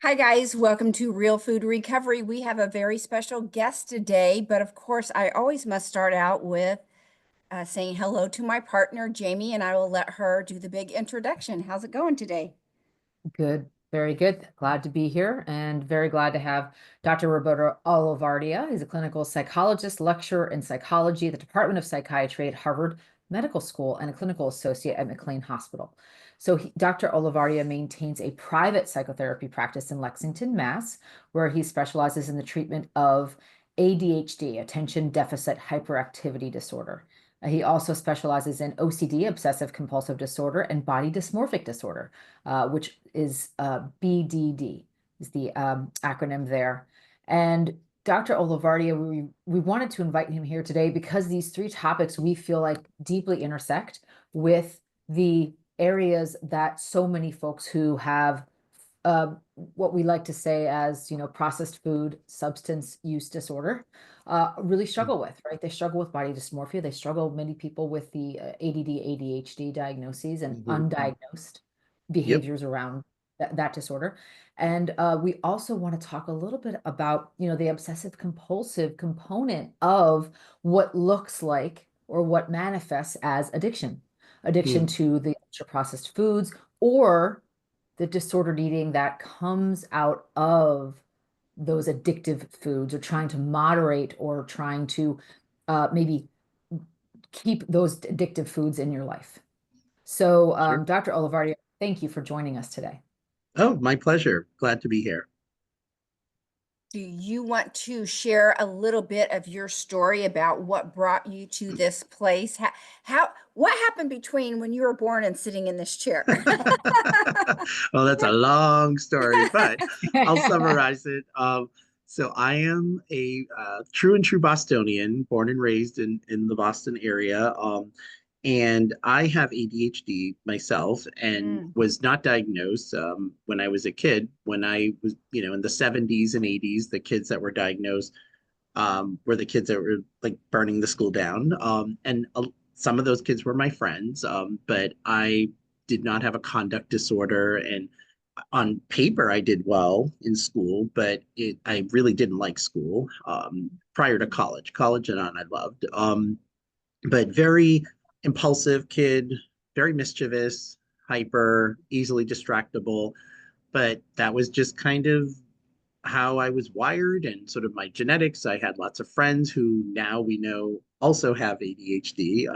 Hi, guys. Welcome to Real Food Recovery. We have a very special guest today, but of course, I always must start out with saying hello to my partner, Jamie, and I will let her do the big introduction. How's it going today? Good, very good. Glad to be here and very glad to have Dr. Roberto Olivardia. He's a clinical psychologist, lecturer in psychology at the Department of Psychiatry at Harvard Medical School and a clinical associate at McLean Hospital. Dr. Olivardia maintains a private psychotherapy practice in Lexington, Mass, where he specializes in the treatment of ADHD, attention deficit hyperactivity disorder. He also specializes in OCD, obsessive compulsive disorder, and body dysmorphic disorder, which is BDD, is the acronym there. And Dr. Olivardia, we wanted to invite him here today because these three topics we feel like deeply intersect with the areas that so many folks who have what we like to say as, processed food substance use disorder really struggle with, right? They struggle with body dysmorphia. They struggle, many people, with the ADD, ADHD diagnoses and Mhm. undiagnosed Yep. behaviors around that disorder. And we also want to talk a little bit about, the obsessive compulsive component of what looks like or what manifests as addiction Mm. to the ultra processed foods, or the disordered eating that comes out of those addictive foods, or trying to moderate or trying to maybe keep those addictive foods in your life. So, Sure. Dr. Olivardi, thank you for joining us today. Oh, my pleasure. Glad to be here. Do you want to share a little bit of your story about what brought you to this place? What happened between when you were born and sitting in this chair? Well, that's a long story, but I'll summarize it. So I am a true and true Bostonian, born and raised in the Boston area. And I have ADHD myself and Mm. was not diagnosed when I was a kid. When I was, in the 70s and 80s, the kids that were diagnosed were the kids that were like burning the school down. And some of those kids were my friends, but I did not have a conduct disorder. And on paper, I did well in school, but I really didn't like school prior to college. College and on, I loved. But very impulsive kid, very mischievous, hyper, easily distractible. But that was just kind of how I was wired and sort of my genetics. I had lots of friends who now we know also have ADHD.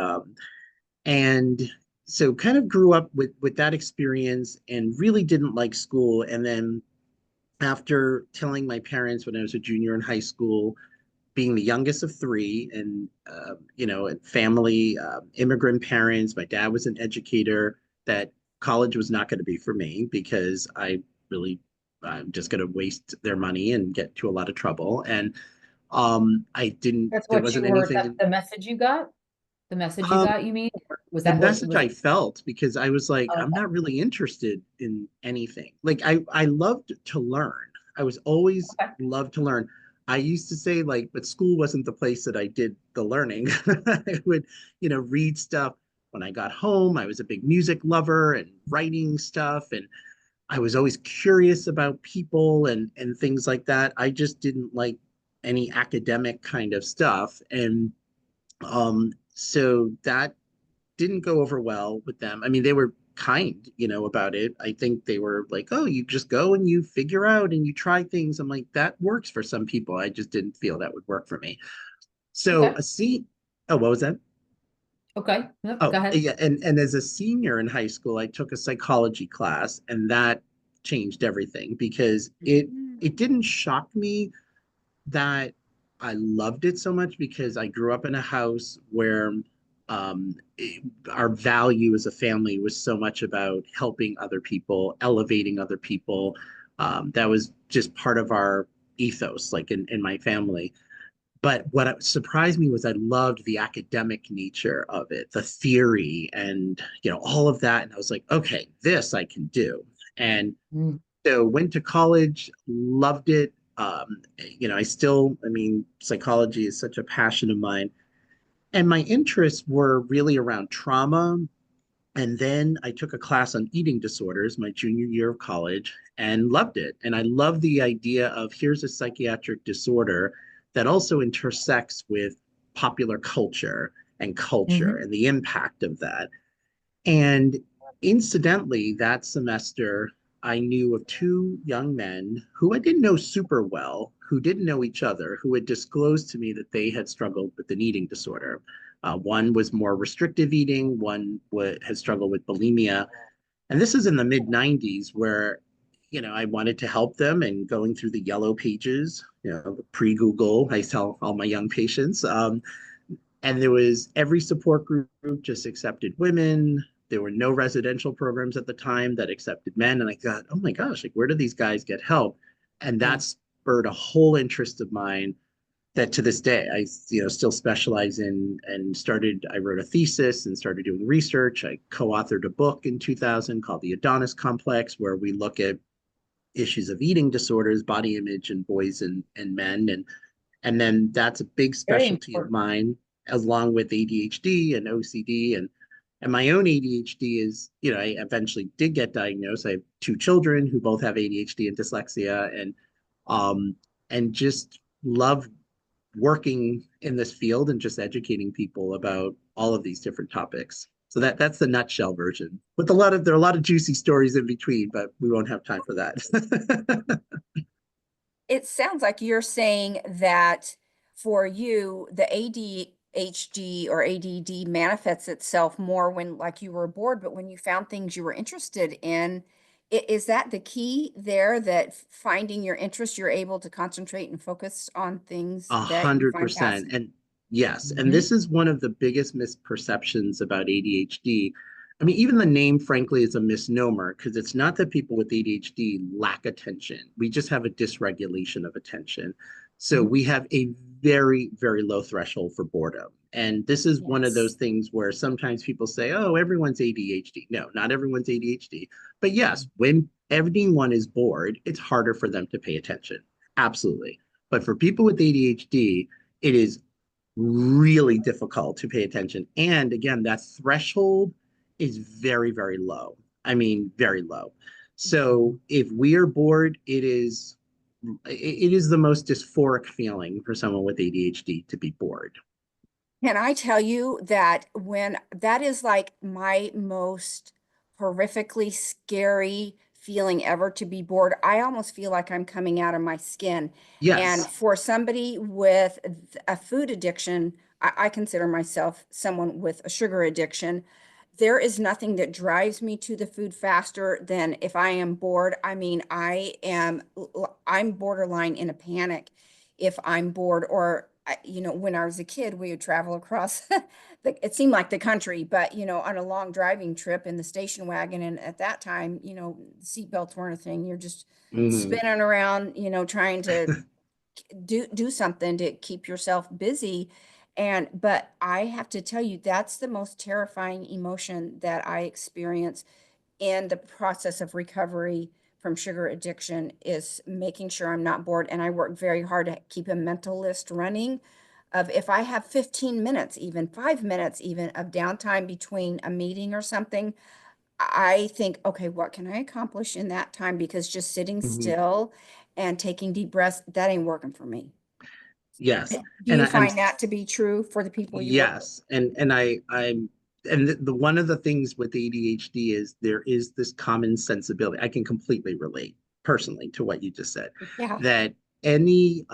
And so kind of grew up with that experience and really didn't like school. And then after telling my parents when I was a junior in high school, being the youngest of three, and and family, immigrant parents, my dad was an educator, that college was not going to be for me because I'm just going to waste their money and get to a lot of trouble. And I didn't, That's there what you wasn't were, anything. the message you got? The message you Um, got, you mean? Or was the that what message was? I felt, because I was like, Oh, I'm not really interested in anything. Like I loved to learn. I was always okay. loved to learn. I used to say like, but school wasn't the place that I did the learning. I would, read stuff when I got home. I was a big music lover and writing stuff, and I was always curious about people and things like that. I just didn't like any academic kind of stuff. And so that didn't go over well with them. I mean, they were kind, about it. I think they were like, "Oh, you just go and you figure out and you try things." I'm like, that works for some people. I just didn't feel that would work for me. So Okay. a C, oh, what was that? Okay. Yep. Go Oh, ahead. yeah, and as a senior in high school, I took a psychology class, and that changed everything because it didn't shock me that I loved it so much, because I grew up in a house where our value as a family was so much about helping other people, elevating other people. That was just part of our ethos, like in my family. But what surprised me was I loved the academic nature of it, the theory, and all of that. And I was like, okay, this I can do. And Mm. so went to college, loved it. I mean, psychology is such a passion of mine. And my interests were really around trauma And then I took a class on eating disorders my junior year of college and loved it. And I love the idea of here's a psychiatric disorder that also intersects with popular culture and culture Mhm. and the impact of that. And incidentally, that semester, I knew of two young men who I didn't know super well, who didn't know each other, who had disclosed to me that they had struggled with an eating disorder. One was more restrictive eating, one had struggled with bulimia. And this is in the mid 90s where, I wanted to help them and going through the yellow pages, pre Google, I tell all my young patients. And there was every support group just accepted women. There were no residential programs at the time that accepted men. And I thought, oh my gosh, like where do these guys get help? And Yeah. that spurred a whole interest of mine that to this day I still specialize in and I wrote a thesis and started doing research. I co-authored a book in 2000 called The Adonis Complex, where we look at issues of eating disorders, body image in boys and men. And then that's a big Very specialty of important. mine, along with ADHD and OCD. And my own ADHD is, I eventually did get diagnosed. I have two children who both have ADHD and dyslexia, um, and just love working in this field and just educating people about all of these different topics. So that's the nutshell version. With there are a lot of juicy stories in between, but we won't have time for that. It sounds like you're saying that for you, the ADHD or ADD manifests itself more when like you were bored, but when you found things you were interested in, is that the key there that finding your interest, you're able to concentrate and focus on things A that you hundred find percent. fascinating? And yes, and Mhm. this is one of the biggest misperceptions about ADHD. I mean, even the name, frankly, is a misnomer because it's not that people with ADHD lack attention. We just have a dysregulation of attention. So Mhm. we have a very, very low threshold for boredom. And this is one of those Yes. things where sometimes people say, oh, everyone's ADHD. No, not everyone's ADHD. But yes, when everyone is bored, it's harder for them to pay attention. Absolutely. But for people with ADHD, it is really difficult to pay attention. And again, that threshold is very, very low. I mean, very low. So Mhm. if we are bored, it is the most dysphoric feeling for someone with ADHD to be bored. Can I tell you that when that is like my most horrifically scary feeling ever to be bored, I almost feel like I'm coming out of my skin. And Yes. for somebody with a food addiction, I consider myself someone with a sugar addiction. There is nothing that drives me to the food faster than if I am bored. I mean, I'm borderline in a panic if I'm bored or when I was a kid, we would travel across it seemed like the country, but on a long driving trip in the station wagon. And at that time, seatbelts weren't a thing. You're just Mhm. spinning around, trying to do something to keep yourself busy. But I have to tell you, that's the most terrifying emotion that I experience in the process of recovery from sugar addiction is making sure I'm not bored. And I work very hard to keep a mental list running of if I have 15 minutes, even 5 minutes, even of downtime between a meeting or something, I think, okay, what can I accomplish in that time? Because just sitting Mhm. still and taking deep breaths, that ain't working for me. Yes. Do And you I'm find that to be true for the people you work with? Yes, and the one of the things with ADHD is there is this common sensibility. I can completely relate personally to what you just said, Yeah. that any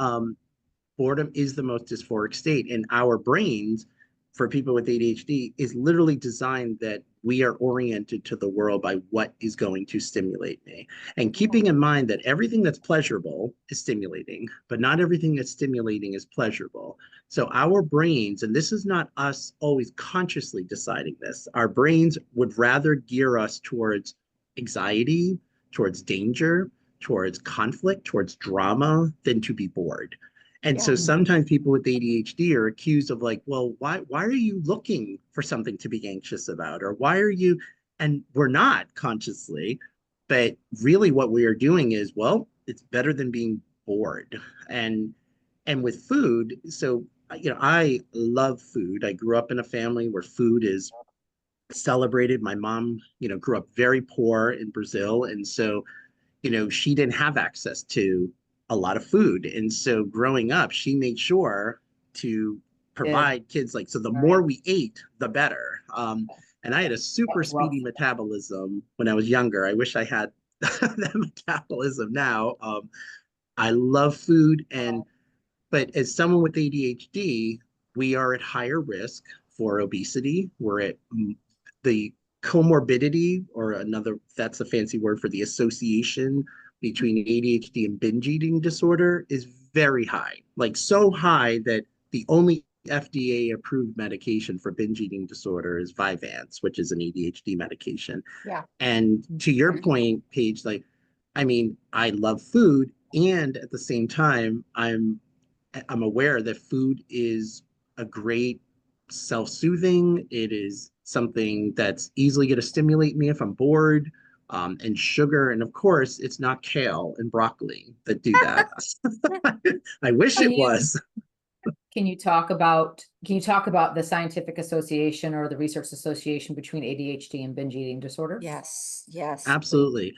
boredom is the most dysphoric state, and our brains for people with ADHD is literally designed that we are oriented to the world by what is going to stimulate me. And Yeah. keeping in mind that everything that's pleasurable is stimulating, but not everything that's stimulating is pleasurable. So our brains, and this is not us always consciously deciding this, our brains would rather gear us towards anxiety, towards danger, towards conflict, towards drama than to be bored. And so Yeah. sometimes people with ADHD are accused of like, well, why are you looking for something to be anxious about? Or why are you, and we're not consciously, but really what we are doing is, well, it's better than being bored. And and with food, so I love food. I grew up in a family where food is celebrated. My mom, grew up very poor in Brazil. And so, she didn't have access to a lot of food. And so growing up, she made sure to Good. provide kids like, so the All right. more we ate, the better. And I had a super Well, speedy metabolism when I was younger. I wish I had that metabolism now. I love food, but as someone with ADHD, we are at higher risk for obesity. We're at the comorbidity, or another, that's a fancy word for the association between ADHD and binge eating disorder, is very high. Like so high that the only FDA approved medication for binge eating disorder is Vyvanse, which is an ADHD medication. Yeah. And to your Mhm. point, Paige, like, I mean, I love food, and at the same time, I'm aware that food is a great self-soothing. It is something that's easily going to stimulate me if I'm bored. And sugar, and of course, it's not kale and broccoli that do that. I wish Can it you was. can you talk about the scientific association or the research association between ADHD and binge eating disorder? Yes, yes, please. Absolutely.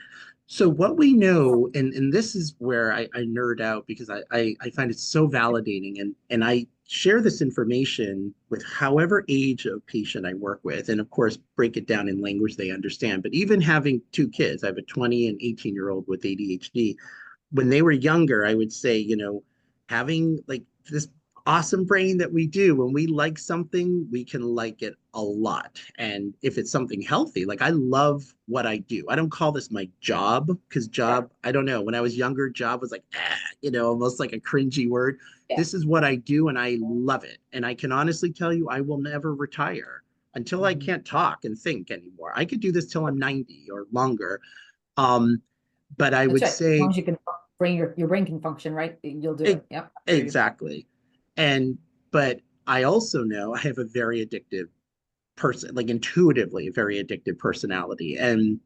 So what we know, and this is where I nerd out because I find it so validating, and I share this information with however age of patient I work with, and of course break it down in language they understand. But even having two kids, I have a 20 and 18-year-old with ADHD. When they were younger, I would say, having like this awesome brain that we do, when we like something, we can like it a lot. And if it's something healthy, like I love what I do. I don't call this my job because Yeah. job, I don't know. When I was younger, job was like, almost like a cringy word. Yeah. This is what I do and I love it. And I can honestly tell you, I will never retire until I Mhm. can't talk and think anymore. I could do this till I'm 90 or longer. Um, but I That's would right. As long say as you can bring your brain can function, right? You'll do E- it. Yep. I hear you. exactly. And but I also know I have a very addictive person, like intuitively a very addictive personality. And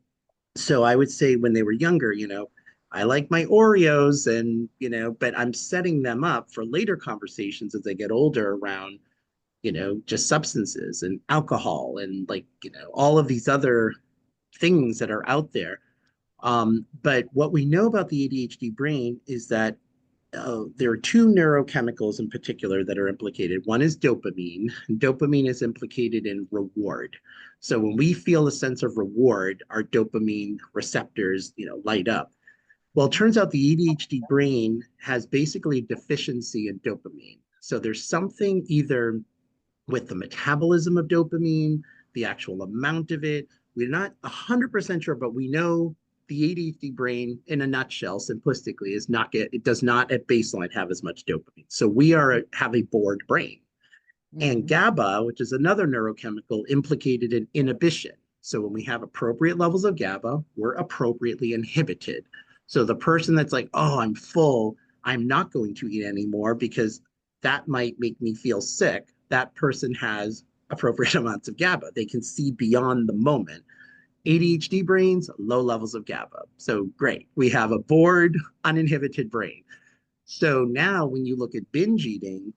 so I would say when they were younger, I like my Oreos, and but I'm setting them up for later conversations as they get older around, just substances and alcohol and like, all of these other things that are out there. But what we know about the ADHD brain is that there are two neurochemicals in particular that are implicated. One is dopamine. Dopamine is implicated in reward. So when we feel a sense of reward, our dopamine receptors, light up. Well, it turns out the ADHD brain has basically a deficiency in dopamine. So there's something either with the metabolism of dopamine, the actual amount of it. We're not 100% sure, but we know the ADHD brain, in a nutshell, simplistically, it does not at baseline have as much dopamine. So we have a bored brain. And Mhm. GABA, which is another neurochemical implicated in inhibition. So when we have appropriate levels of GABA, we're appropriately inhibited. So the person that's like, oh, I'm full, I'm not going to eat anymore because that might make me feel sick. That person has appropriate amounts of GABA. They can see beyond the moment. ADHD brains, low levels of GABA. So great. We have a bored, uninhibited brain. So now when you look at binge eating,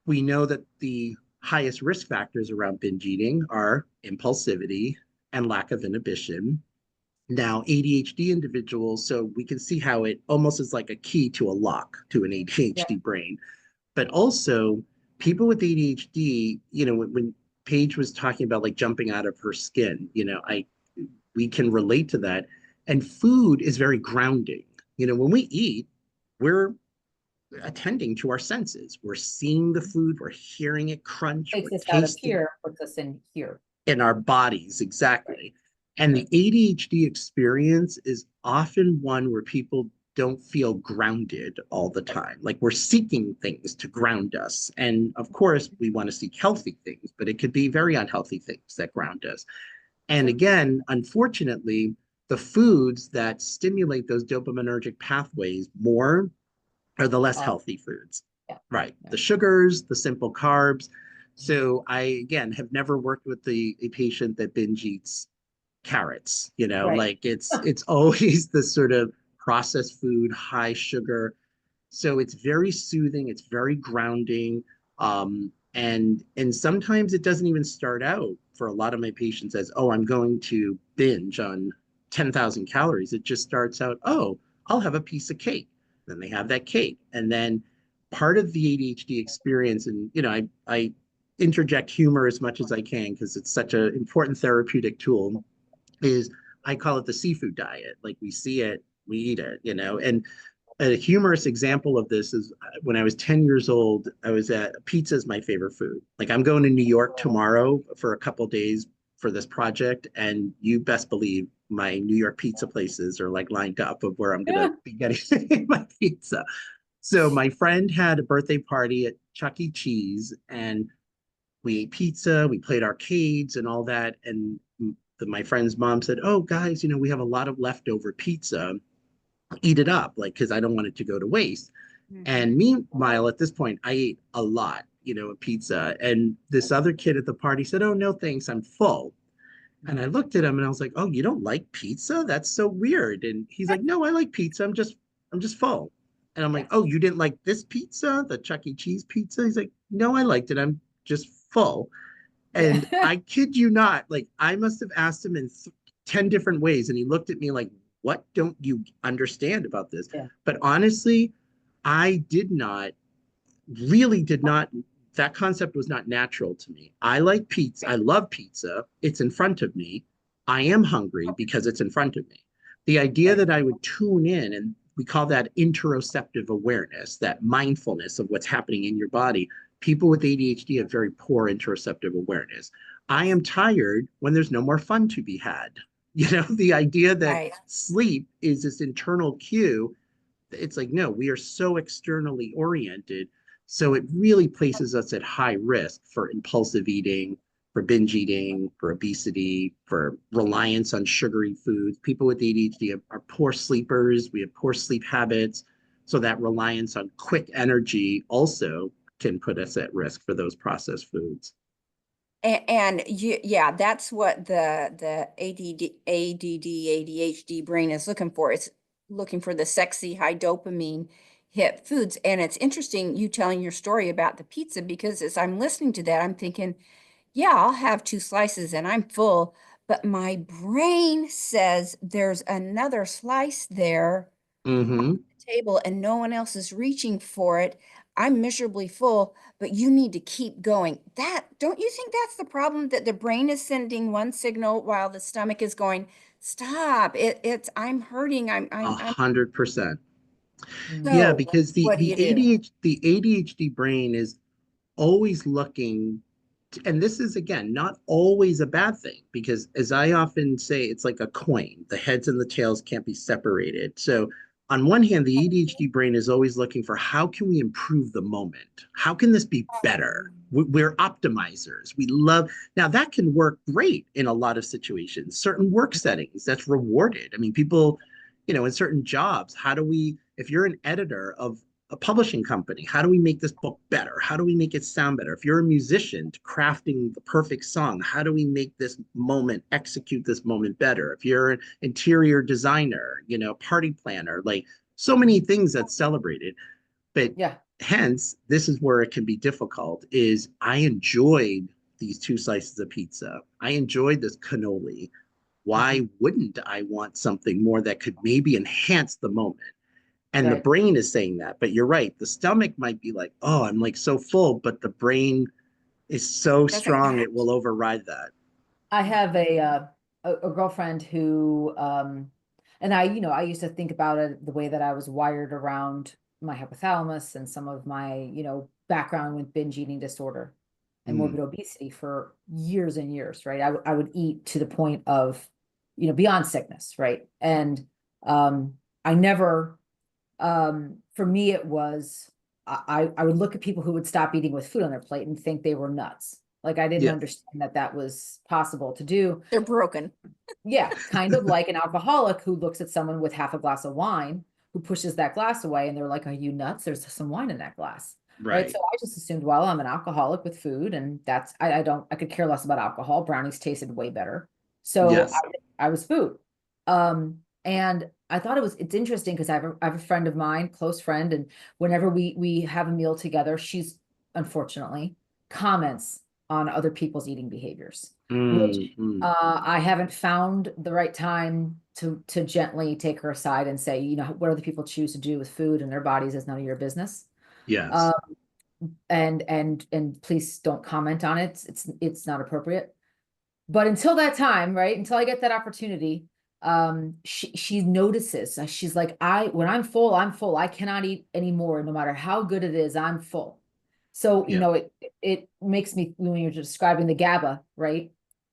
we know that the highest risk factors around binge eating are impulsivity and lack of inhibition. Now, ADHD individuals, so we can see how it almost is like a key to a lock to an Yeah. ADHD brain. But also, people with ADHD, when Paige was talking about like jumping out of her skin, we can relate to that. And food is very grounding. When we eat, we're attending to our senses. We're seeing the food, we're hearing it crunch, we're Takes us out of tasting here, puts us in here. in our bodies, Right. exactly. And the Right. ADHD experience is often one where people don't feel grounded all the time. Like we're seeking things to ground us. And of course, we want to seek healthy things, but it could be very unhealthy things that ground us. And Sure. again, unfortunately, the foods that stimulate those dopaminergic pathways more are the less Uh, healthy foods, yeah. right? Yeah. The sugars, the simple carbs. So I, again, have never worked with a patient that binge eats carrots, Right. like it's always the sort of processed food, high sugar. So it's very soothing, it's very grounding. And sometimes it doesn't even start out for a lot of my patients as, oh, I'm going to binge on 10,000 calories. It just starts out, oh, I'll have a piece of cake. Then they have that cake. And then part of the ADHD experience, and I interject humor as much as I can because it's such an important therapeutic tool, is I call it the seafood diet. Like we see it, we eat it. And a humorous example of this is when I was 10 years old, I was at pizza is my favorite food. Like I'm going to New York tomorrow for a couple days for this project, and you best believe my New York pizza places are like lined up of where I'm Yeah. gonna be getting my pizza. So my friend had a birthday party at Chuck E. Cheese, and we ate pizza, we played arcades and all that. And my friend's mom said, "Oh, guys, we have a lot of leftover pizza, eat it up, like, because I don't want it to go to waste." And meanwhile, at this point, I ate a lot, of pizza. And this other kid at the party said, "Oh, no, thanks, I'm full." And I looked at him and I was like, "Oh, you don't like pizza? That's so weird." And he's like, "No, I like pizza. I'm just full." And I'm like, Yeah. "Oh, you didn't like this pizza, the Chuck E. Cheese pizza?" He's like, "No, I liked it. I'm just full." And Yeah. I kid you not, like I must have asked him in 10 different ways. And he looked at me like, "What don't you understand about this?" Yeah. But honestly, I really did not, that concept was not natural to me. I like pizza. I love pizza. It's in front of me. I am hungry because it's in front of me. The idea Right. that I would tune in, and we call that interoceptive awareness, that mindfulness of what's happening in your body. People with ADHD have very poor interoceptive awareness. I am tired when there's no more fun to be had. The idea that Right. sleep is this internal cue, it's like, no, we are so externally oriented. So it really places us at high risk for impulsive eating, for binge eating, for obesity, for reliance on sugary foods. People with ADHD are poor sleepers. We have poor sleep habits. So that reliance on quick energy also can put us at risk for those processed foods. And yeah, that's what the ADD, ADHD brain is looking for. It's looking for the sexy, high dopamine hit foods. And it's interesting you telling your story about the pizza because as I'm listening to that, I'm thinking, yeah, I'll have two slices and I'm full. But my brain says there's another slice there Mm-hmm. table and no one else is reaching for it. I'm miserably full, but you need to keep going. Don't you think that's the problem that the brain is sending one signal while the stomach is going, stop. I'm hurting. A I'm 100%. Mm. Yeah, so because the what do the you do? ADHD brain is always looking, and this is again not always a bad thing, because as I often say, it's like a coin. The heads and the tails can't be separated. So on one hand, the ADHD brain is always looking for, how can we improve the moment? How can this be better? We're optimizers. We love, now that can work great in a lot of situations, certain work settings that's rewarded. I mean, people, in certain jobs, how do we, if you're an editor of a publishing company, how do we make this book better? How do we make it sound better? If you're a musician crafting the perfect song, how do we make this moment, execute this moment better? If you're an interior designer, party planner, like so many things that's celebrated. But Yeah. hence, this is where it can be difficult, is I enjoyed these two slices of pizza. I enjoyed this cannoli. Mhm. Why wouldn't I want something more that could maybe enhance the moment? And the Right. brain is saying that, but you're right. The stomach might be like, "Oh, I'm like so full," but the brain is so Doesn't strong it match. will override that. I have a girlfriend who and I used to think about it the way that I was wired around my hypothalamus and some of my, background with binge eating disorder and Mm, morbid obesity for years and years, right? I would eat to the point of, beyond sickness, right? And I never for me it was I would look at people who would stop eating with food on their plate and think they were nuts. Like I didn't yeah, understand that that was possible to do. They're broken. Yeah, kind of like an alcoholic who looks at someone with half a glass of wine, who pushes that glass away and they're like, "Are you nuts? There's some wine in that glass." Right. So right. I just assumed, well, I'm an alcoholic with food, and that's I could care less about alcohol. Brownies tasted way better. So Yes. I was food. And I thought it's interesting because I have a friend of mine, close friend, and whenever we have a meal together, she's unfortunately comments on other people's eating behaviors, which Mm, mm. I haven't found the right time to gently take her aside and say, you know, what other people choose to do with food and their bodies is none of your business. Yes. Uh, and please don't comment on it. It's not appropriate. But until that time, right? Until I get that opportunity, she notices. She's like, when I'm full, I'm full. I cannot eat anymore, no matter how good it is. I'm full. So, you Yeah. know, it makes me, when you're describing the GABA, right?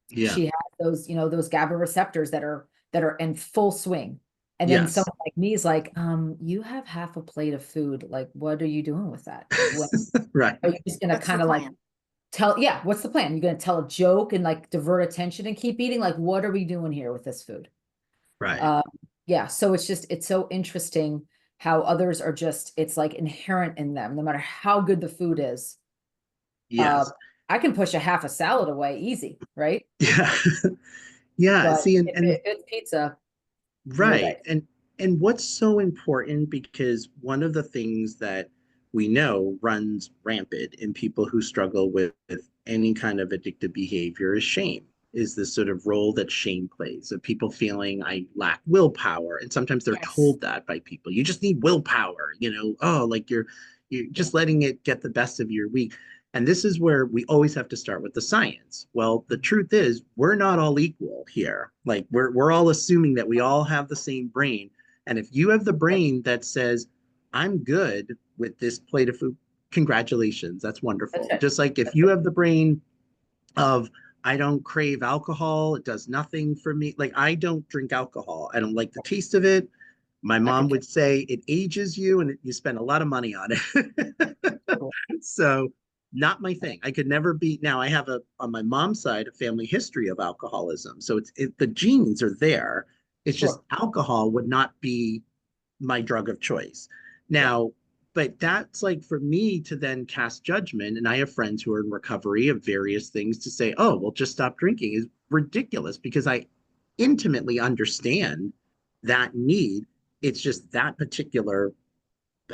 Yeah. She has those, you know, those GABA receptors that are in full swing. And then Yes. someone like me is like, you have half a plate of food. Like, what are you doing with that? When Right. are you just gonna What's the kind of like plan? yeah, what's the plan? You're gonna tell a joke and like divert attention and keep eating? Like, what are we doing here with this food? Right. Um, yeah, so it's so interesting how others are just, it's like inherent in them, no matter how good the food is. Uh, Yes. I can push a half a salad away easy, right? Yeah. Yeah. But See, and if it's pizza, no right. thanks. And what's so important, because one of the things that we know runs rampant in people who struggle with any kind of addictive behavior is shame, is this sort of role that shame plays, of people feeling I lack willpower. And sometimes they're Yes. told that by people. You just need willpower, you know, oh, like you're Yeah. just letting it get the best of your week. And this is where we always have to start with the science. Well, the truth is, we're not all equal here. Like we're all assuming that we all have the same brain. And if you have the Right. brain that says, I'm good with this plate of food, congratulations, that's That's wonderful. it. Just like if you have the brain of, I don't crave alcohol, it does nothing for me. Like I don't drink alcohol. I don't like the taste of it. My I mom could would say it ages you and you spend a lot of money on it. totally. So not my thing. I could never be. Now I have on my mom's side a family history of alcoholism, so the genes are there. It's just Sure. alcohol would not be my drug of choice. Yeah. Now, but that's like for me to then cast judgment, and I have friends who are in recovery of various things to say, oh, well, just stop drinking is ridiculous, because I intimately understand that need. It's just that particular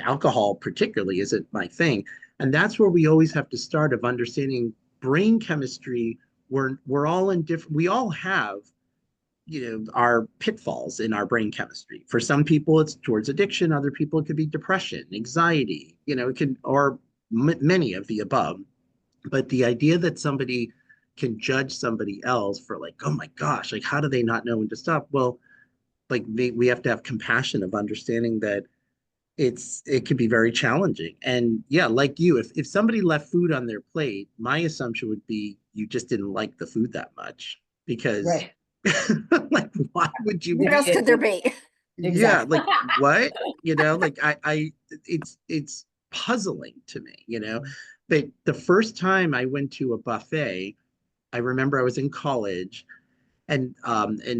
alcohol particularly isn't my thing. And that's where we always have to start, of understanding brain chemistry. We're all in different, we all have, you know, our pitfalls in our brain chemistry. For some people it's towards addiction, other people it could be depression, anxiety, you know, it can, or many of the above. But the idea that somebody can judge somebody else for like, oh my gosh, like how do they not know when to stop? Well, like we have to have compassion of understanding that it could be very challenging. And yeah, like you, if somebody left food on their plate, my assumption would be you just didn't like the food that much, because Right. like why would you, What else could there be? yeah, Exactly. like what, you know, like I it's puzzling to me, you know. But the first time I went to a buffet, I remember I was in college, and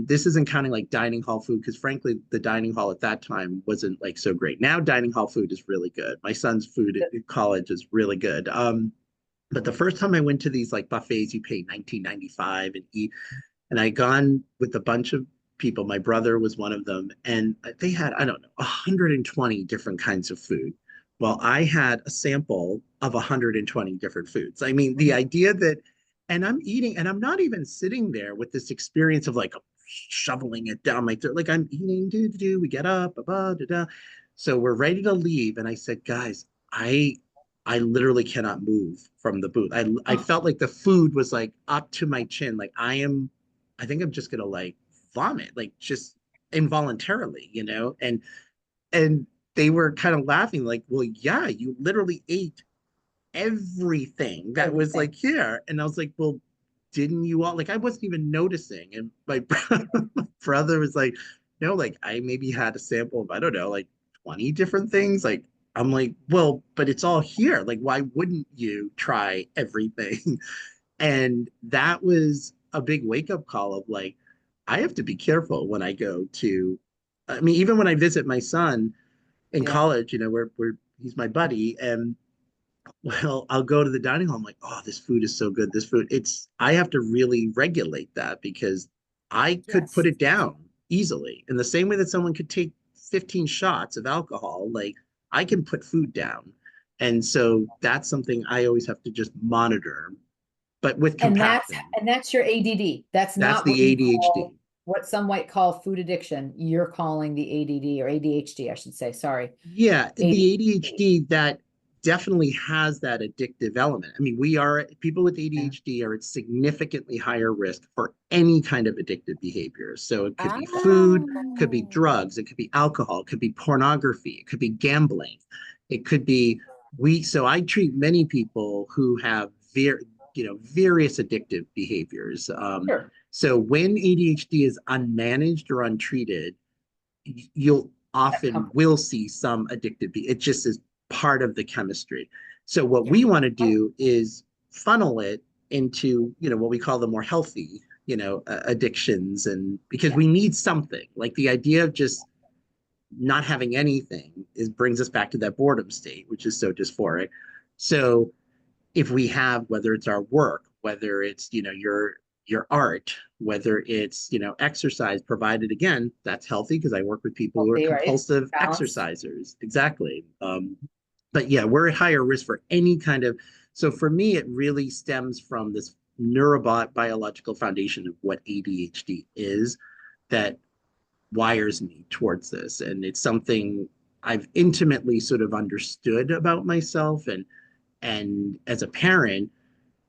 this isn't counting like dining hall food, because frankly the dining hall at that time wasn't like so great. Now dining hall food is really good. My son's food at college is really good. But the first time I went to these like buffets, you pay 19.95 and eat, and I gone with a bunch of people. My brother was one of them, and they had, I don't know, 120 different kinds of food. Well, I had a sample of 120 different foods. I mean, the idea that, and I'm eating, and I'm not even sitting there with this experience of like shoveling it down my throat. Like I'm eating, we get up, blah, da, da. So we're ready to leave, and I said, guys, I literally cannot move from the booth. I Oh, felt like the food was like up to my chin. Like I think I'm just gonna like vomit, like just involuntarily, you know? And they were kind of laughing, like, well, yeah, you literally ate everything that was everything. like here. And I was like, well, didn't you all, like I wasn't even noticing. And my, my brother was like, no, like I maybe had a sample of, I don't know, like 20 different things. Like I'm like, well, but it's all here. Like, why wouldn't you try everything? And that was a big wake up call of like, I have to be careful when I go to, I mean, even when I visit my son in Yeah. college, you know, where he's my buddy, and well, I'll go to the dining hall. I'm like, oh, this food is so good. This food, I have to really regulate that, because I could put Yes. it down easily in the same way that someone could take 15 shots of alcohol. Like I can put food down. And so that's something I always have to just monitor, but with And that's compassion. and that's your ADD. That's That's not what the you ADHD. call, what some might call food addiction. You're calling the ADD or ADHD, I should say. Sorry. Yeah, the ADHD. ADHD that definitely has that addictive element. I mean, people with Yeah. ADHD are at significantly higher risk for any kind of addictive behavior. So it could be food, could be Oh. drugs, it could be alcohol, it could be pornography, it could be gambling, it could be so I treat many people who have various addictive behaviors. Sure. So when ADHD is unmanaged or untreated, you'll That often comes. will see some addictive it just is part of the chemistry. So what Yeah. we want to do is funnel it into what we call the more healthy addictions, and because Yeah. we need something, like the idea of just not having anything is brings us back to that boredom state, which is so dysphoric. So if we have, whether it's our work, whether it's your art, whether it's exercise, provided again that's healthy, because I work with people who are Healthy, right? compulsive Balanced. exercisers, exactly. But yeah, we're at higher risk for any kind of. So for me, it really stems from this neurobiological foundation of what ADHD is that wires me towards this, and it's something I've intimately sort of understood about myself, and as a parent,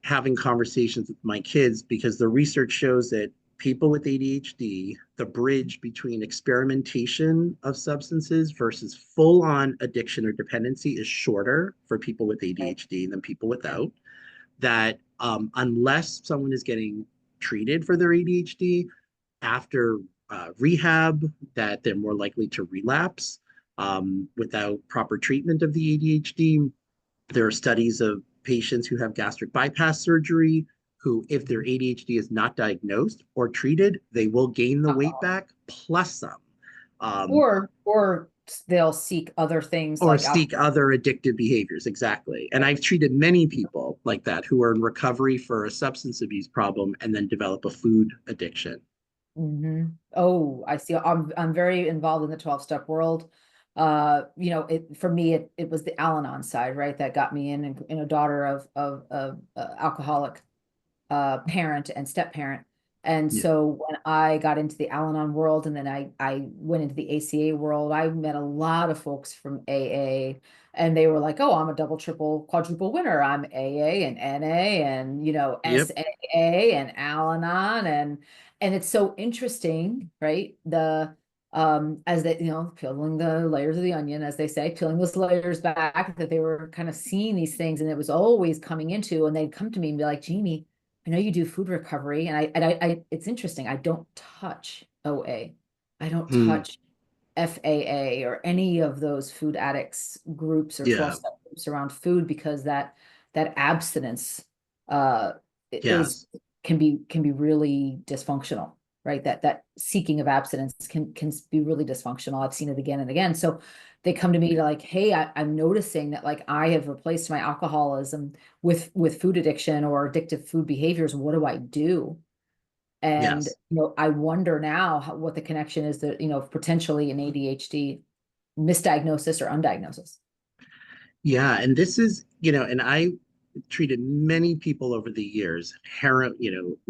having conversations with my kids, because the research shows that people with ADHD, the bridge between experimentation of substances versus full on addiction or dependency is shorter for people with Right. ADHD than people without. That unless someone is getting treated for their ADHD after rehab, that they're more likely to relapse without proper treatment of the ADHD. There are studies of patients who have gastric bypass surgery who, if their ADHD is not diagnosed or treated, they will gain the weight Alcohol. back plus some, um, Or they'll seek other things or like seek alcohol. other addictive behaviors. Exactly. And Right. I've treated many people like that who are in recovery for a substance abuse problem and then develop a food addiction. Oh, I see. I'm very involved in the 12-step world. For me, it was the Al-Anon side, right? That got me in, and a daughter of alcoholic parent and step parent. And Yeah. so when I got into the Al-Anon world, and then I went into the ACA world, I met a lot of folks from AA, and they were like, "Oh, I'm a double, triple, quadruple winner. I'm AA and NA and Yep. SAA and Al-Anon." And it's so interesting, right? The as they, peeling the layers of the onion, as they say, peeling those layers back, that they were kind of seeing these things, and it was always coming into, and they'd come to me and be like, "Jamie, I know you do food recovery," and it's interesting. I don't touch OA. I don't Hmm. touch FAA or any of those food addicts groups or Yeah. 12-step groups around food, because that abstinence uh is Yes. can be really dysfunctional, right? That seeking of abstinence can be really dysfunctional. I've seen it again and again. So they come to me to like, "Hey, I'm noticing that like I have replaced my alcoholism with food addiction or addictive food behaviors. What do I do?" And Yes. I wonder now what the connection is that potentially an ADHD misdiagnosis or undiagnosis. Yeah, and this is, and I treated many people over the years,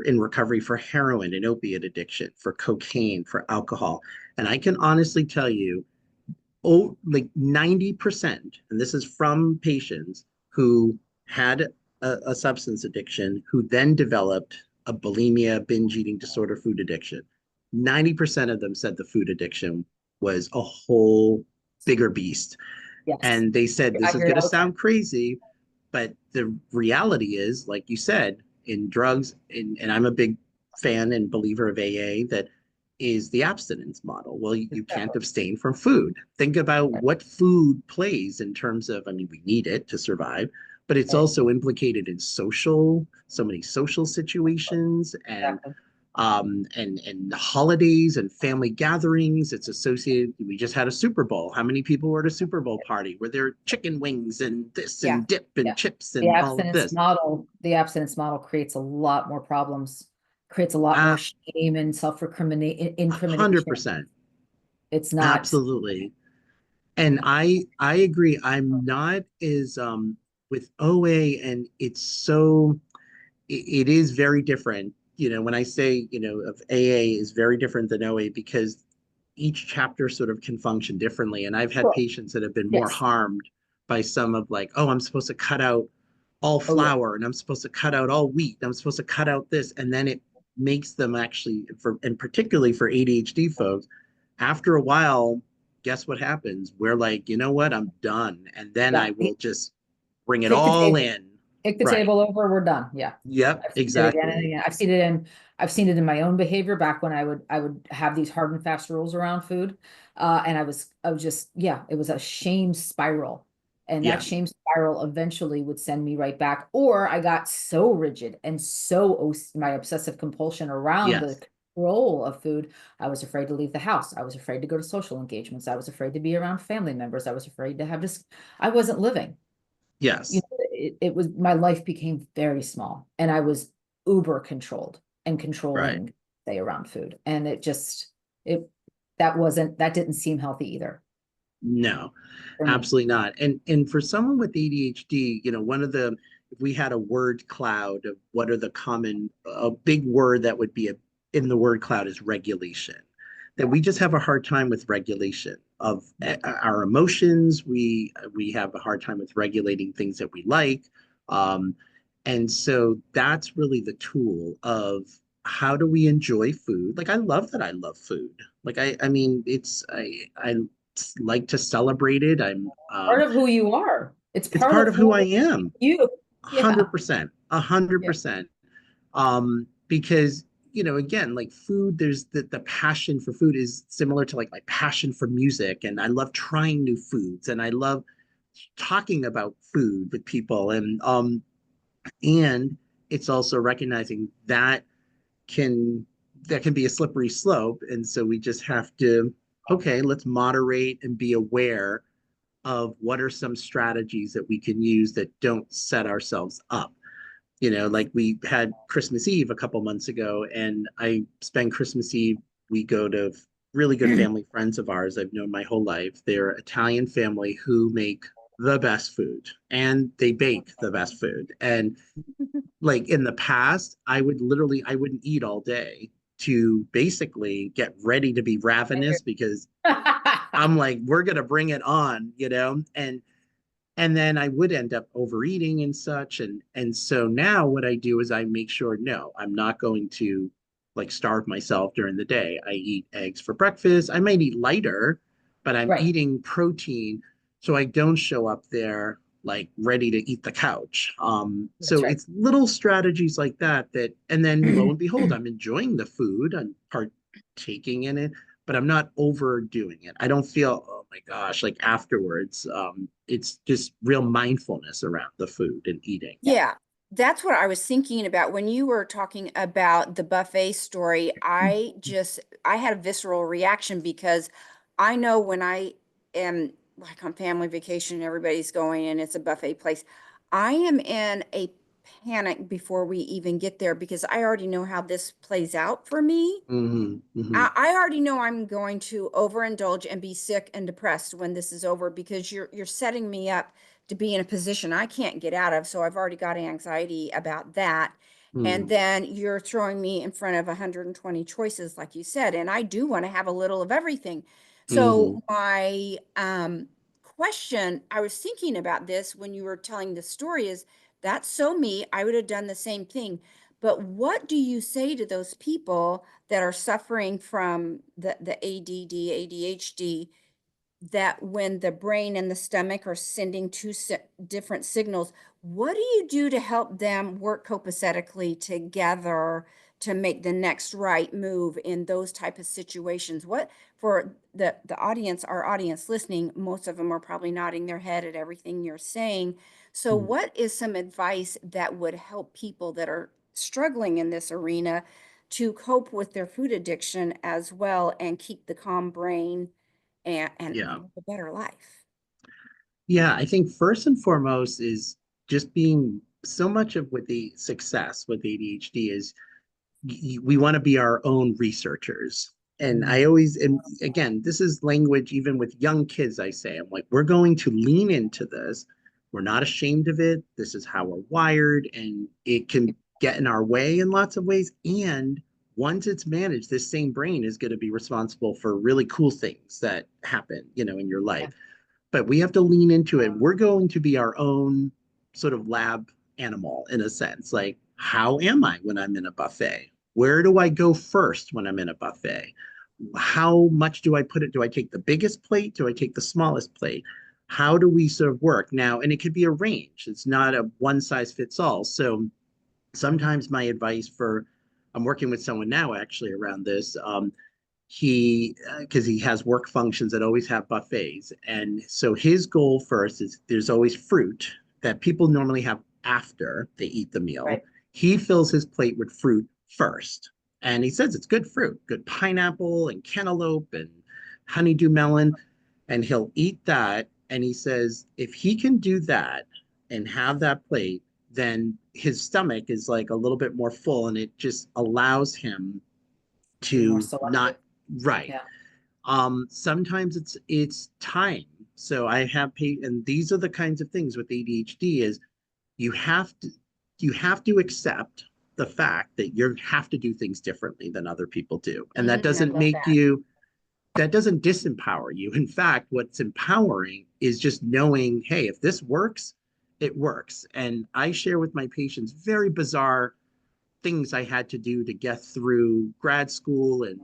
in recovery for heroin and opiate addiction, for cocaine, for alcohol. And I can honestly tell you, oh, like 90%, and this is from patients who had a substance addiction, who then developed a bulimia, binge eating disorder, food addiction. 90% of them said the food addiction was a whole bigger beast. Yes, And they said, I this is hear it going to all the time. sound crazy, but the reality is, like you said, in drugs, and I'm a big fan and believer of AA, that is the abstinence model. Well, you can't Exactly. abstain from food. Think about Right. what food plays in terms of, I mean, we need it to survive, but it's Right. also implicated in so many social situations, Exactly. and holidays and family gatherings. It's associated. We just had a Super Bowl. How many people were at a Super Bowl party where there are chicken wings and this Yeah. and dip and Yeah. chips The and all of abstinence this? model, the abstinence model creates a lot more problems, creates a lot more Uh, shame and self-recriminate incrimination. 100%. It's not. Absolutely. And I agree. I'm not as with OA, and it's so it is very different. You know, when I say, you know, of AA is very different than OA because each chapter sort of can function differently. And I've had Sure. patients that have been more Yes. harmed by some of like, oh, I'm supposed to cut out all Oh, yeah. flour and I'm supposed to cut out all wheat. And I'm supposed to cut out this. And then it makes them actually for, and particularly for ADHD folks, after a while, guess what happens? We're like, you know what? I'm done. And then Yeah. I will just bring it Kick the all table, in. kick the Right. table over, we're done. Yeah. Yep, I've seen it again and exactly. again. I've seen it in my own behavior back when I would have these hard and fast rules around food. And I was just, yeah, it was a shame spiral. And that Yes. shame spiral eventually would send me right back. Or I got so rigid and so my obsessive compulsion around the Yes. control of food. I was afraid to leave the house. I was afraid to go to social engagements. I was afraid to be around family members. I was afraid to have just, I wasn't living. You Yes. know, it was, my life became very small and I was uber controlled and Right. controlling, say, around food. And it just, it, that didn't seem healthy either No, for me. absolutely not. And for someone with ADHD, you know, one of the if we had a word cloud of what are the common a big word that would be in the word cloud is regulation. That Yeah. we just have a hard time with regulation of Yep. our emotions. We have a hard time with regulating things that we like. Um, and so that's really the tool of how do we enjoy food? Like I love that I love food. Like I mean it's I like to celebrate it. Part of who you are. It's it's part part of of who I who am. you. Yeah. 100%, 100%. Yeah. Because you know, again, like food, there's the passion for food is similar to like my passion for music, and I love trying new foods, and I love talking about food with people, and it's also recognizing that can that can be a slippery slope, and so we just have to okay, let's moderate and be aware of what are some strategies that we can use that don't set ourselves up. You know, like we had Christmas Eve a couple months ago, and I spend Christmas Eve. We go to really good family friends of ours I've known my whole life. They're Italian family who make the best food and they bake the best food. And like in the past, I wouldn't eat all day to basically get ready to be ravenous because I'm like, we're gonna bring it on, you know? And then I would end up overeating and such. And so now what I do is I make sure, no, I'm not going to like starve myself during the day. I eat eggs for breakfast. I might eat lighter, but I'm Right. eating protein so I don't show up there like ready to eat the couch. That's So right. it's little strategies like that and then lo and behold, I'm enjoying the food, I'm partaking in it, but I'm not overdoing it. I don't feel, oh my gosh, like afterwards. It's just real mindfulness around the food and eating. Yeah. Yeah, that's what I was thinking about when you were talking about the buffet story. I had a visceral reaction because I know when I am like on family vacation, everybody's going and it's a buffet place. I am in a panic before we even get there because I already know how this plays out for me. Hmm. Hmm. I already know I'm going to overindulge and be sick and depressed when this is over because you're setting me up to be in a position I can't get out of. So I've already got anxiety about that. And Hmm. then you're throwing me in front of 120 choices, like you said, and I do want to have a little of everything. So Hmm. my question, I was thinking about this when you were telling the story is that's so me. I would have done the same thing. But what do you say to those people that are suffering from the ADD, ADHD, that when the brain and the stomach are sending two different signals, what do you do to help them work copacetically together to make the next right move in those type of situations? What for the audience, our audience listening, most of them are probably nodding their head at everything you're saying. So Hmm. what is some advice that would help people that are struggling in this arena to cope with their food addiction as well and keep the calm brain Yeah. and live a better life? Yeah. I think first and foremost is just being so much of what the success with ADHD is we want to be our own researchers. And I always, and again, this is language even with young kids. I say, I'm like, we're going to lean into this. We're not ashamed of it. This is how we're wired, and it can get in our way in lots of ways. And once it's managed, this same brain is going to be responsible for really cool things that happen, in your life. But we have to lean into it. We're going to be our own sort of lab animal in a sense. Like, how am I when I'm in a buffet? Where do I go first when I'm in a buffet? How much do I put it? Do I take the biggest plate? Do I take the smallest plate? How do we sort of work now? And it could be a range. It's not a one size fits all. So sometimes my advice for, I'm working with someone now actually around this. He because he has work functions that always have buffets, and so his goal first is there's always fruit that people normally have after they eat the meal. Right. He fills his plate with fruit first, and he says it's good fruit, good pineapple and cantaloupe and honeydew melon, and he'll eat that. And he says if he can do that and have that plate, then his stomach is like a little bit more full, and it just allows him Be more to selective. not. Right. Yeah. Sometimes it's time. So I have and these are the kinds of things with ADHD is you have to you have to accept the fact that you have to do things differently than other people do. And that Mhm, I doesn't love make that. you, that doesn't disempower you. In fact, what's empowering is just knowing, hey, if this works, it works. And I share with my patients very bizarre things I had to do to get through grad school and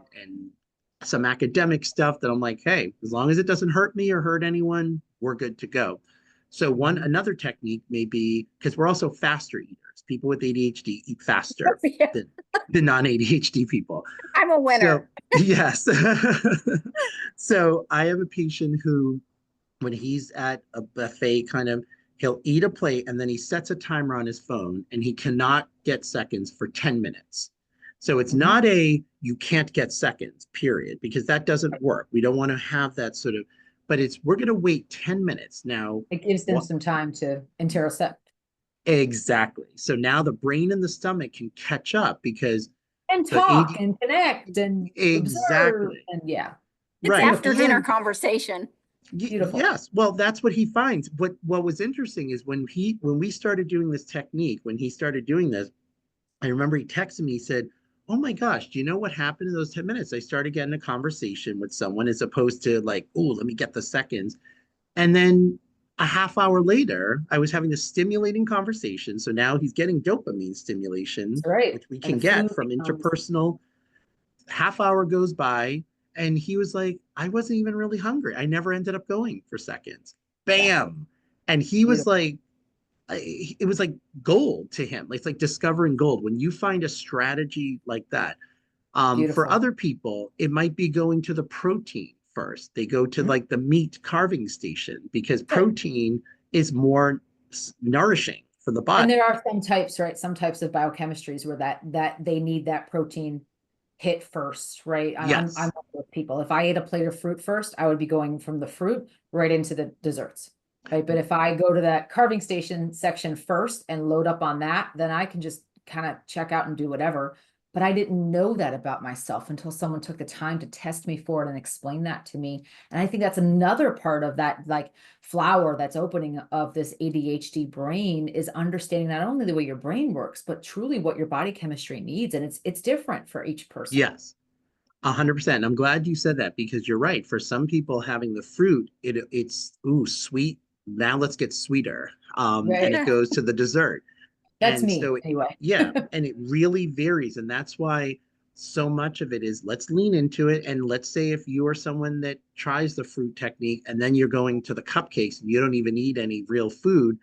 some academic stuff that I'm like, hey, as long as it doesn't hurt me or hurt anyone, we're good to go. So another technique may be because we're also faster eaters. People with ADHD eat faster Yeah, than the non-ADHD people. I'm a So winner. yes. So I have a patient who when he's at a buffet kind of he'll eat a plate and then he sets a timer on his phone and he cannot get seconds for 10 minutes. So it's Mhm. not a you can't get seconds period because that doesn't work. We don't want to have that sort of, but it's we're going to wait 10 minutes now. It gives them What some time to intercept exactly. So now the brain and the stomach can catch up because and the talk AD and connect and observe. exactly. And yeah, It's Right. after beautiful, dinner And conversation. beautiful. Yes, well, that's what he finds. What was interesting is when we started doing this technique, when he started doing this, I remember he texted me, he said, "Oh my gosh, do you know what happened in those 10 minutes? I started getting a conversation with someone as opposed to like, oh, let me get the seconds." And then a half hour later, I was having a stimulating conversation. So now he's getting dopamine That's stimulation, right. which we And can the get food from becomes interpersonal. Half hour goes by and he was like, I wasn't even really hungry. I never ended up going for seconds. exactly Bam. And he was beautiful. like, it was like gold to him. It's like discovering gold. When you find a strategy like that, for Beautiful. other people, it might be going to the protein first. They go to Mhm. like the meat carving station because Right. protein is more nourishing for the And body. there are some types, right? Some types of biochemistries where that they need that protein hit first, right? I'm Yes. one of those people. If I ate a plate of fruit first, I would be going from the fruit right into the desserts. Right. But if I go to that carving station section first and load up on that, then I can just kind of check out and do whatever. But I didn't know that about myself until someone took the time to test me for it and explain that to me. And I think that's another part of that, like flower that's opening of this ADHD brain is understanding not only the way your brain works, but truly what your body chemistry needs. And it's different for each person. Yes. 100%. I'm glad you said that because you're right. For some people, having the fruit, it's ooh sweet. Now let's get sweeter, and Right. it goes to the dessert. That's And me so, anyway. yeah, and it really varies, and that's why so much of it is let's lean into it. And let's say if you are someone that tries the fruit technique, and then you're going to the cupcakes, and you don't even eat any real food,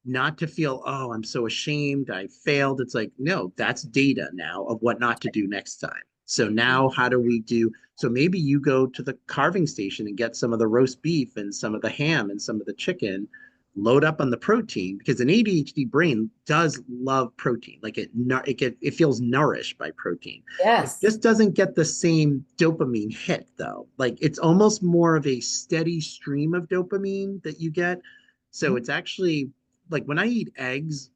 not to feel, oh, I'm so ashamed, I failed. It's like, no, that's data now of what not to do next time. So now how do we do? So maybe you go to the carving station and get some of the roast beef and some of the ham and some of the chicken, load up on the protein because an ADHD brain does love protein. Like it feels nourished by protein. It Yes. just doesn't get the same dopamine hit though. Like it's almost more of a steady stream of dopamine that you get. So Mhm. it's actually like when I eat eggs,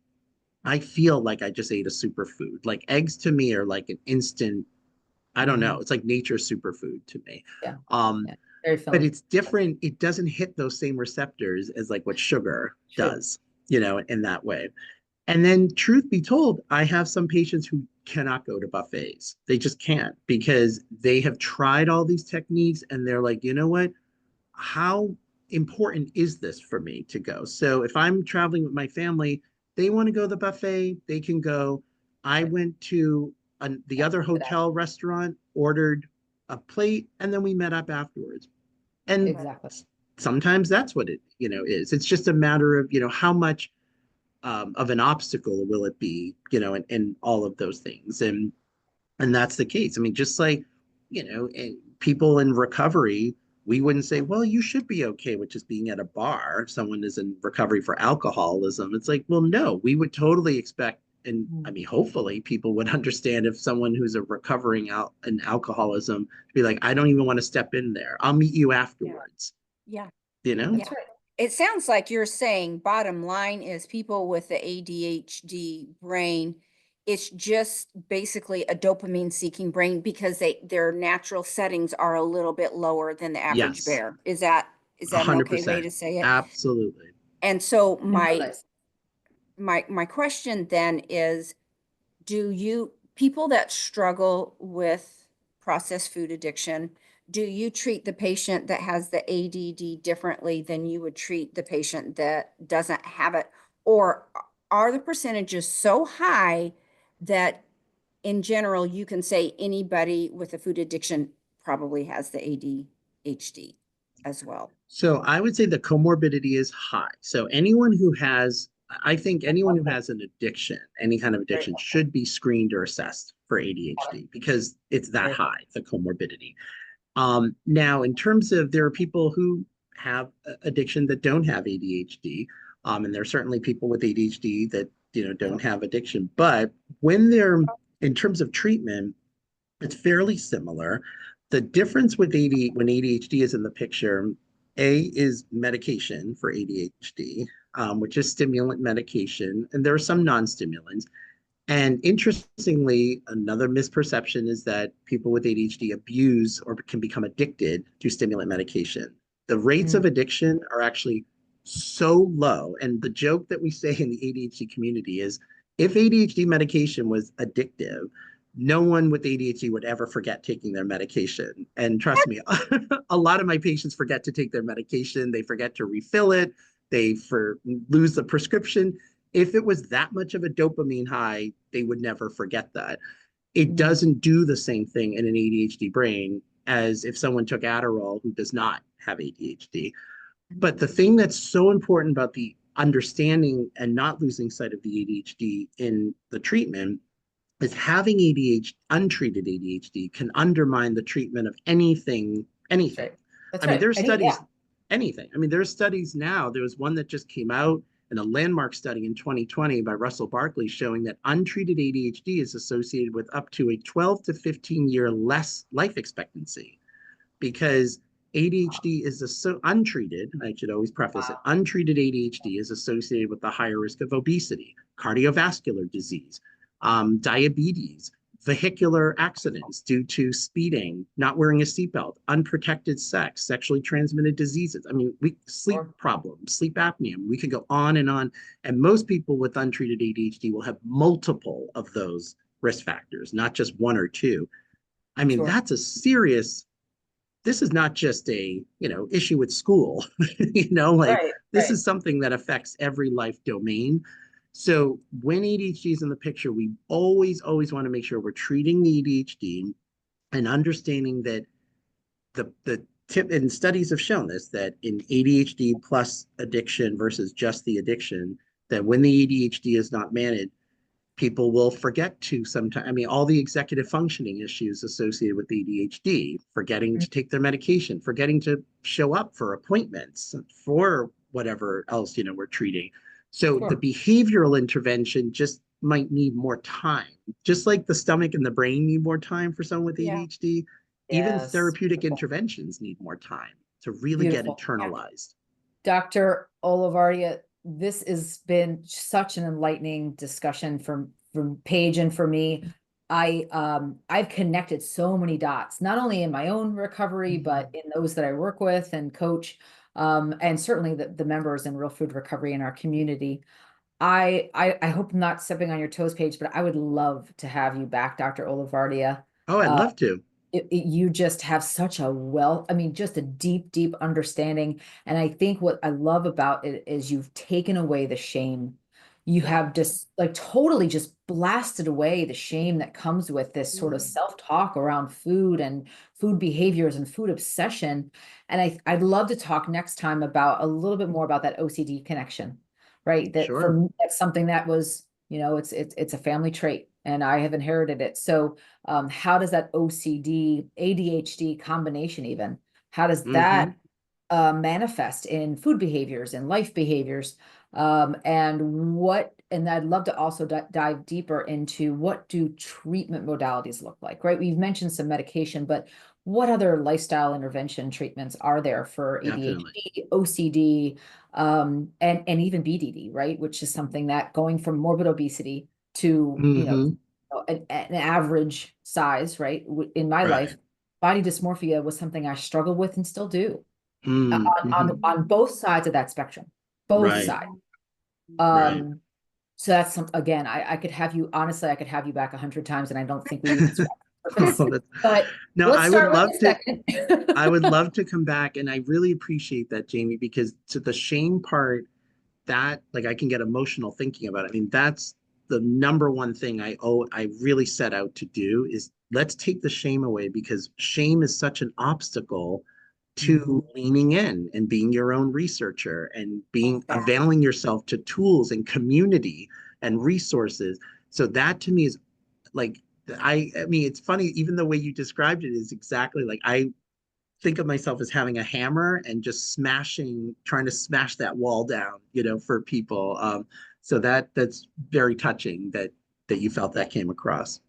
I feel like I just ate a superfood. Like eggs to me are like an instant I don't know. Mhm. It's like nature's superfood to me. Yeah. Um, Yeah. Very but filling. it's different. It doesn't hit those same receptors as like what sugar True. does, in that way. And then, truth be told, I have some patients who cannot go to buffets. They just can't because they have tried all these techniques and they're like, you know what? How important is this for me to go? So if I'm traveling with my family, they want to go to the buffet, they can go. I went to the other hotel restaurant, ordered a plate, and then we met up afterwards. And Exactly. sometimes that's what it, is. It's just a matter of, how much of an obstacle will it be, in all of those things. And that's the case. I mean, just like, people in recovery, we wouldn't say, well, you should be okay with just being at a bar if someone is in recovery for alcoholism. It's like, well, no, we would totally expect, and I mean, hopefully people would understand if someone who's a recovering out in alcoholism to be like, I don't even want to step in there. I'll meet you afterwards. Yeah. That's Yeah. right. It sounds like you're saying bottom line is people with the ADHD brain, it's just basically a dopamine seeking brain because their natural settings are a little bit lower than the average Yes, bear. Is that an okay way 100%. to say it? Absolutely. And so And my realize. my question then is, do you people that struggle with processed food addiction, do you treat the patient that has the ADD differently than you would treat the patient that doesn't have it? Or are the percentages so high that in general you can say anybody with a food addiction probably has the ADHD as well? So I would say the comorbidity is high. So I think anyone who has an addiction, any kind of Very addiction, helpful. should be screened or assessed for ADHD because it's that Very high, the comorbidity. Now, in terms of there are people who have addiction that don't have ADHD, and there are certainly people with ADHD that don't have addiction. But when they're in terms of treatment, it's fairly similar. The difference with when ADHD is in the picture, A is medication for ADHD, which is stimulant medication, and there are some non-stimulants. And interestingly, another misperception is that people with ADHD abuse or can become addicted to stimulant medication. The rates of Mm. addiction are actually so low. And the joke that we say in the ADHD community is if ADHD medication was addictive, no one with ADHD would ever forget taking their medication. And trust me, a lot of my patients forget to take their medication. They forget to refill it. Lose the prescription. If it was that much of a dopamine high, they would never forget that. It Mhm. doesn't do the same thing in an ADHD brain as if someone took Adderall who does not have ADHD. But the thing that's so important about the understanding and not losing sight of the ADHD in the treatment is having ADHD, untreated ADHD can undermine the treatment of anything, That's anything. right. That's I mean, right. there's Yeah. studies, anything. I mean, there's studies now. There was one that just came out in a landmark study in 2020 by Russell Barkley showing that untreated ADHD is associated with up to a 12 to 15-year less life expectancy because ADHD is untreated. I should always preface it. Untreated ADHD is associated with the higher risk of obesity, cardiovascular disease, diabetes, vehicular accidents due to speeding, not wearing a seatbelt, unprotected sex, sexually transmitted diseases. I mean, sleep Sure. problems, sleep apnea. We could go on and on. And most people with untreated ADHD will have multiple of those risk factors, not just one or two. I mean, Sure. that's a serious. This is not just a issue with school. Like Right. this Right. is something that affects every life domain. So when ADHD is in the picture, we always want to make sure we're treating the ADHD and understanding that the tip and studies have shown this that in ADHD plus addiction versus just the addiction, that when the ADHD is not managed, people will forget to sometimes. I mean, all the executive functioning issues associated with ADHD, forgetting Mm. to take their medication, forgetting to show up for appointments, for whatever else, we're treating. So the Sure. behavioral intervention just might need more time. Just like the stomach and the brain need more time for someone with Yeah. ADHD, even Yes. therapeutic Beautiful. interventions need more time to really get Beautiful. Yeah. internalized. Dr. Olivardia, this has been such an enlightening discussion from Paige and for me. I've connected so many dots, not only in my own recovery, but in those that I work with and coach, and certainly the members in real food recovery in our community. I hope I'm not stepping on your toes, Paige, but I would love to have you back, Dr. Olivardia. Oh, I'd love to. You just have such a I mean, just a deep, deep understanding. And I think what I love about it is you've taken away the shame. You have just like totally just blasted away the shame that comes with this sort of self-talk around food and food behaviors and food obsession. And I'd love to talk next time about a little bit more about that OCD connection, right? That for Sure. me, that's something that was, it's a family trait and I have inherited it. So how does that OCD, ADHD combination even, how does that manifest in food behaviors and life behaviors? And I'd love to also dive deeper into what do treatment modalities look like, right? We've mentioned some medication, but what other lifestyle intervention treatments are there for Definitely. ADHD, OCD, and even BDD, right? Which is something that going from morbid obesity to, Hmm. an average size, right? In my life, Right. body dysmorphia was something I struggled with and still do Mm-hmm. on both sides of that spectrum, both Right. sides. Right. So that's again, I could have you, honestly, I could have you back 100 times and I don't think we even scratched the surface, Oh, that's, but no, let's I would start with love the to. I would second. love to come back, and I really appreciate that, Jamie, because to the shame part, that like I can get emotional thinking about it. I mean, that's the number one thing I really set out to do is let's take the shame away because shame is such an obstacle to leaning in and being your own researcher and being That. availing yourself to tools and community and resources. So that to me is like I mean it's funny even the way you described it is exactly like I think of myself as having a hammer and just trying to smash that wall down, for people. So that's very touching that you felt that came across.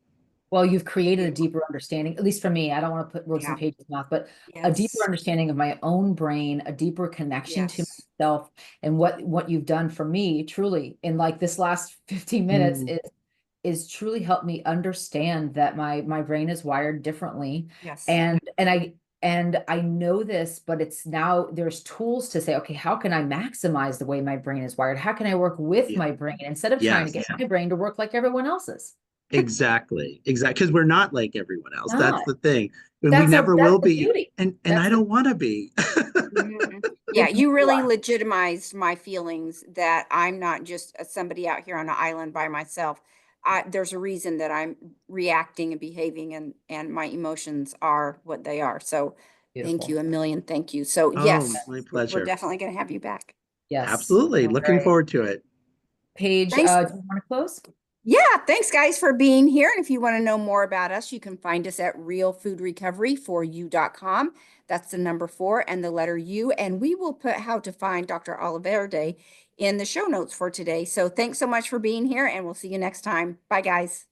Well, you've created a deeper understanding, at least for me. I don't want to put words in Yeah. Paige's mouth, but a deeper Yes. understanding of my own brain, a deeper connection to Yes. myself, and what you've done for me truly in like this last 15 minutes Mm, is truly helped me understand that my brain is wired differently. Yes. And I know this, but it's now there's tools to say, okay, how can I maximize the way my brain is wired? How can I work with yeah. my brain instead of trying to Yes. get my brain to work like everyone else's? Exactly. Exactly. Because we're not like everyone else. That's Not. the thing. And we never That's will the be. beauty. And That's I the don't want to be. Yeah, you you really are. legitimized my feelings that I'm not just somebody out here on an island by myself. There's a reason that I'm reacting and behaving and my emotions are what they are. So thank Beautiful. you a million. Thank you. So Oh, yes, my we're pleasure. definitely going to have you back. Yes. Absolutely. All Looking right. forward to it. Paige, Thanks. do you want to close? Yeah, thanks guys for being here. And if you want to know more about us, you can find us at realfoodrecoveryforyou.com. That's the number 4 and the letter U. And we will put how to find Dr. Oliverde in the show notes for today. So thanks so much for being here and we'll see you next time. Bye guys.